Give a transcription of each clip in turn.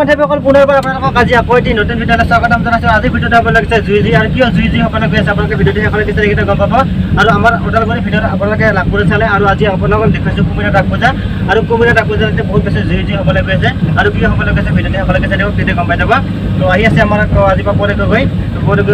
বন্ধুসকল পুনৰবাৰ আপোনালোকক আজি আকৌ এটি নতুন ভিডিঅ'লৈ স্বাগতম জনাইছোঁ। আজি ভিডিঅ'টো আপোনালোকে চাই জুই আৰু কিয় জুই সকলে গৈ আছে আপোনালোকে ভিডিঅ'টো শেষলৈ বিচাৰি কিনে গম পাব। আৰু আমাৰ ওদালগুৰি ভিডিঅ'ত আপোনালোকে লাভ কৰি চালে আৰু আজি আপোনালোকক দেখুৱাইছোঁ কুমিৰা ডাক পূজা আৰু কুমিৰা ডাক পূজাত বহুত বেছি জুই হ'বলৈ গৈ আছে আৰু কিয় হ'বলৈ গৈছে ভিডিঅ'টো শেষলৈ চাই দিব, তেতিয়া গম পাই যাব। তো আহি আছে আমাৰ আজি পৰা পৰে গৈ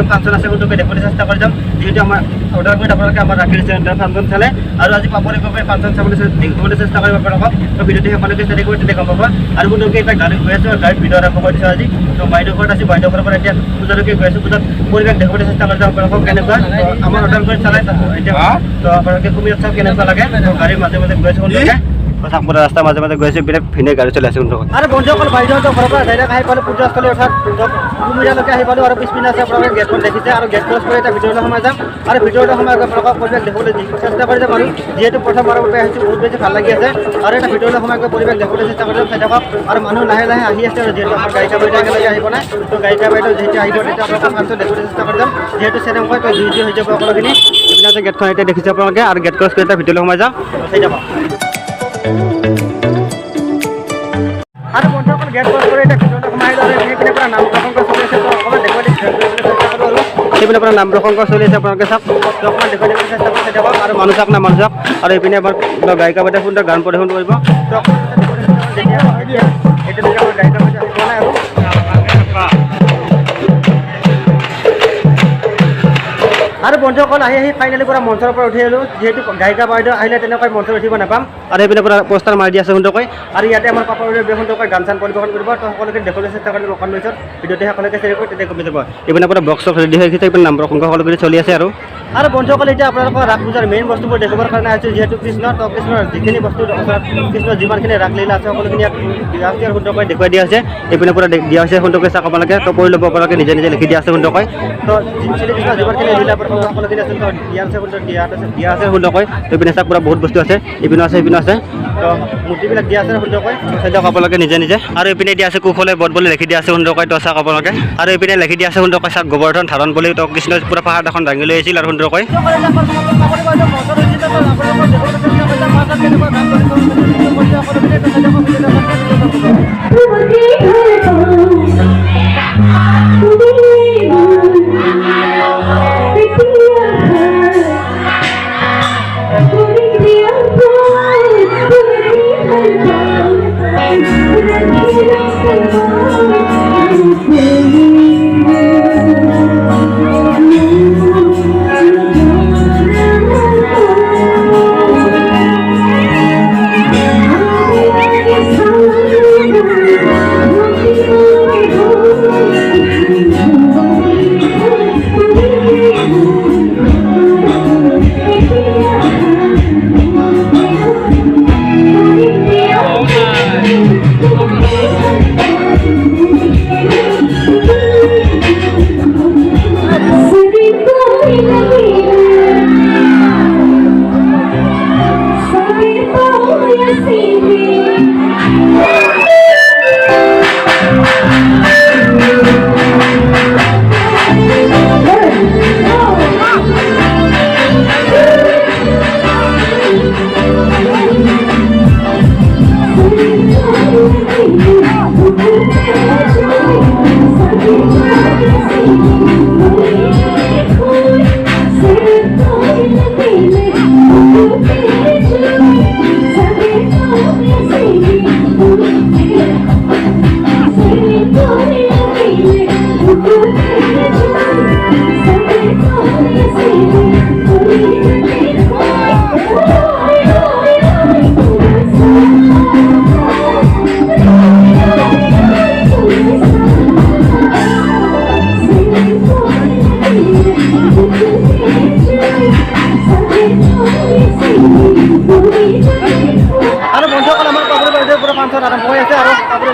ফাংচন আছে গোটেই দেখুৱাবলৈ চেষ্টা কৰি যাম, যিহেতু আমাৰ ওদালগুৰিত আপোনালোকে আমাৰ ৰাখি দিছে ফাংচন চালে আৰু আজি পাপৰে গৈ ফাংচন চাবলৈ দেখুৱাবলৈ চেষ্টা কৰিব আপোনালোকক। তো ভিডিঅ'টো শেষলৈকে চাই দিব, তেতিয়া গম পাব। আৰু গোটেই এটা গাড়ীত গৈ আছোঁ, গাড়ীত ভিডিঅ' আৰম্ভ কৰি দিছোঁ আজি। তো বাইদেউ ঘৰত আছোঁ, বাইদেউ ঘৰৰ পৰা এতিয়া পূজালৈকে গৈ আছোঁ। পূজাত পৰিৱেশ দেখুৱাবলৈ চেষ্টা কৰি যাম আপোনালোকক কেনেকুৱা আমাৰ ওদালগুৰিত চালে এতিয়া। তো আপোনালোকে কুমিৰত চাওক কেনেকুৱা লাগে। গাড়ীৰ মাজে মাজে গৈ আছোঁ সোনকালে চাকপুৰা ৰাস্তাৰ মাজে মাজে গৈ আছোঁ, পিনে ভিনে গাড়ী চলি আছে সোনকালে। আৰু বন্ধুসকল বাইদেউহঁতৰ ঘৰৰ পৰা ডাইৰেক্ট আহি পালোঁ পূজাস্থলী অৰ্থাৎ কুমিৰালৈকে আহি পালোঁ। আৰু পিছপিনে আছে আপোনালোকে গেটখন দেখিছে আৰু গেট ক্লজ কৰি এতিয়া ভিতৰলৈ সোমাই যাম আৰু ভিতৰলৈ সোমাই গৈ আপোনালোকক পৰিৱেশ দেখুৱাবলৈ চেষ্টা কৰি যাম। আৰু যিহেতু প্ৰথমবাৰৰ বাবে আহিছোঁ বহুত বেছি ভাল লাগি আছে আৰু এটা ভিতৰলৈ সোমাই গৈ পৰিৱেশ দেখুৱাবলৈ চেষ্টা কৰি যাম, চাই থাকক। আৰু মানুহ লাহে লাহে আহি আছে আৰু যিহেতু আমাৰ গায়িকা বাইদেউ একেলগে আহিব নাই। তো গায়িকা বাইদেউ যেতিয়া আহিব তেতিয়া আপোনালোকক ফাংচন দেখুৱাবলৈ চেষ্টা কৰি যাম, যিহেতু চেনেমকৈ তো জুই হৈ যাব সকলোখিনি। এইপিনে আছে গেটখন এতিয়া দেখিছে আপোনালোকে আৰু গেট ক্লজ কৰি এতিয়া ভিতৰলৈ সোমাই যাম, চাই থাকক। আৰু বন্ধুসকল গেট ক্লজ কৰি এতিয়া ভিতৰলৈ সোমাই আহিলোঁ আৰু সেইপিনে পৰা নাম প্ৰসংগ চলি আছে। তো অকণমান দেখুৱাই চেষ্টা কৰোঁ আৰু সেইপিনে পৰা নাম প্ৰসংগ চলি আছে আপোনালোকে চাওক। তো অকণমান দেখুৱাই দিবলৈ চেষ্টা কৰি থাকক আৰু মানুহ চাওক না মানুহ চাওক। আৰু এইপিনে আমাৰ গায়িকা বাইদেউ সুন্দৰ গান পৰিৱেশন কৰিব। তো যেতিয়া এতিয়া আমাৰ গায়িকা বাইদেউ আহিব নাই আৰু আৰু বন্ধুসকল আহি ফাইনেলি পৰা মঞ্চৰ পৰা উঠি আহিলোঁ, যিহেতু গায়িকা বাইদেউ আহিলে তেনেকৈ মঞ্চত উঠিব নাপাম। আৰু সেইপিনে পৰা পোষ্টাৰ মাৰি দি আছে সুন্দৰকৈ। আৰু ইয়াতে আমাৰ পাপা বাইদেউ সুন্দৰকৈ গান চান পৰিৱেশন কৰিব। তো সকলোকে দেখুৱাবলৈ চেষ্টা কৰিম অকণ পিছত ভিডিঅ'টো সকলোকে চেয়াৰ কৰি তেতিয়া গম যাব। এইপিনে পৰা বক্স চক্স ৰেডি হৈ গৈছে, এইপিনে নাম প্ৰসংগ সকলোকে চলি আছে। আৰু বন্ধুসকল এতিয়া আপোনালোকৰ ৰাস পূজাৰ মেইন বস্তুবোৰ দেখুৱাবৰ কাৰণে আহিছোঁ, যিহেতু কৃষ্ণ তো কৃষ্ণৰ যিখিনি বস্তু কৃষ্ণৰ যিমানখিনি ৰাস লীলা আছে সকলোখিনি ইয়াত সুন্দৰকৈ দেখুৱাই দিয়া হৈছে। এইপিনে পৰা দিয়া হৈছে সুন্দৰকৈ চাওক আপোনালোকে। তো কৰি ল'ব আপোনালোকে নিজে নিজে লিখি দিয়া আছে সুন্দৰকৈ। তো শ্ৰীকৃষ্ণৰ যিমানখিনি লীলা সকলোখিনি আছে দিয়া আছে সুন্দৰ দিয়া আছে সুন্দৰকৈ। এইপিনে চাওক পুৰা বহুত বস্তু আছে, এইপিনে আছে এইপিনে আছে। তো মূৰ্তিবিলাক দিয়া আছে সুন্দৰকৈ, চাই দিয়ক আপোনালোকে নিজে নিজে। আৰু এইপিনে দিয়া আছে কুশলে বধ বুলি লিখি দিয়া আছে সুন্দৰকৈ। তো চাওক আপোনালোকে। আৰু এইপিনে লিখি দিয়া আছে সুন্দৰকৈ চাওক গোবৰ্ধন ধাৰণ বুলি। তো কৃষ্ণই পুৰা পাহাৰ এখন দাঙি লৈ আহিছিল আৰু সুন্দৰকৈ।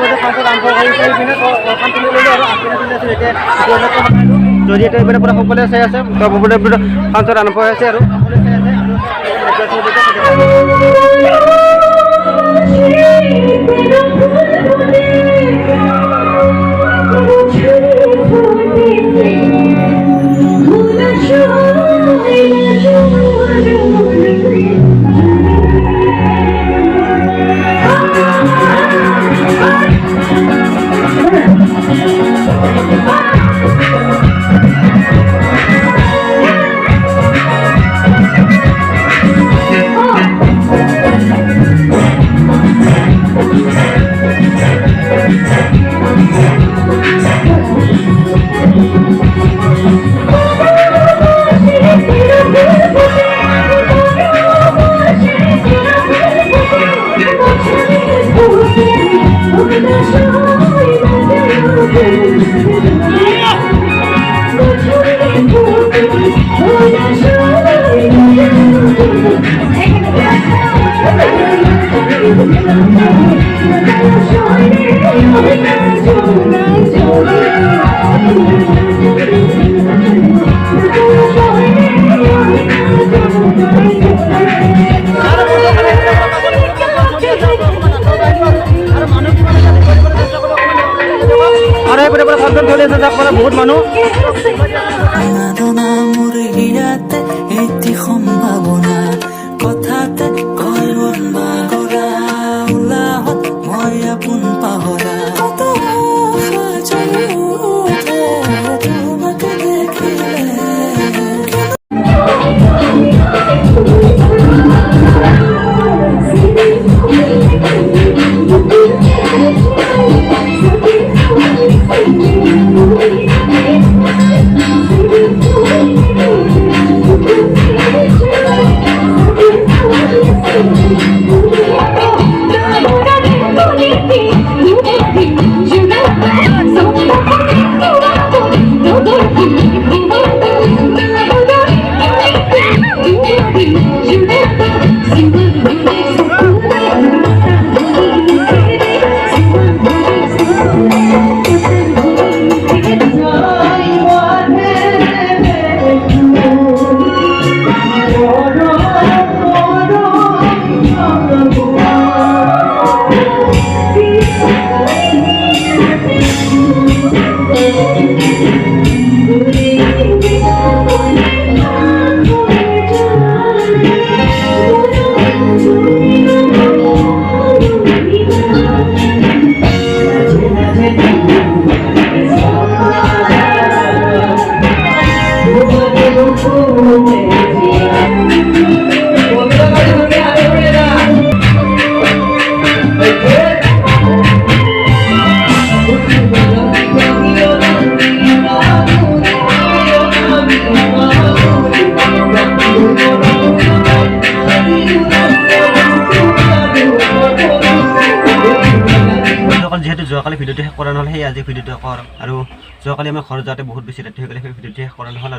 ইতিমধ্যে ফাংচন আৰম্ভ কৰিছে এইপিনে অকণ তুলি ল'লোঁ আৰু আগপিনে তুলি আছোঁ এতিয়া জৰিয়তে এইপিনে পূৰা সকলোৱে চাই আছে সকলোৱে ফাংচন আৰম্ভ হৈ আছে আৰু সকলোৱে চাই বহুত মানুহ সম্ভাৱনা কথাতে কয় কৰা উলাহত মই আপোন পাহৰা যিহেতু যোৱাকালি ভিডিঅ'টো শেষ কৰা নহ'ল সেই আজি ভিডিঅ'টো কৰ আৰু যোৱাকালি আমাৰ ঘৰত যাওঁতে বহুত বেছি ৰাতি হৈ গ'লে সেই ভিডিঅ'টো শেষ কৰা নহ'ল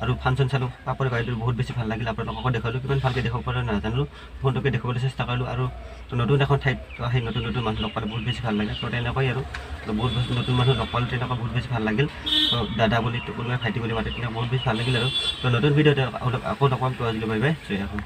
আৰু ফাংচন চালোঁ পাপৰ গাড়ীটো বহুত বেছি ভাল লাগিল আপোনালোকক দেখালোঁ কিমান ভালকৈ দেখাব পৰা নাজানো ফোনটোকে দেখুৱাবলৈ চেষ্টা কৰিলোঁ আৰু নতুন এখন ঠাইত সেই নতুন নতুন মানুহ লগ পালে বহুত বেছি ভাল লাগে তো তেনেকুৱাই আৰু বহুত বেছি নতুন মানুহ লগ পালে তেনেকুৱা বহুত বেছি ভাল লাগিল তো দাদা বুলি কোনোবাই ভাইটি বুলি মাতে তেনেকুৱা বহুত বেছি ভাল লাগিল আৰু তো নতুন ভিডিঅ'তে আকৌ লগ পাম তো আজিলৈ বাই বাই জয় অসম।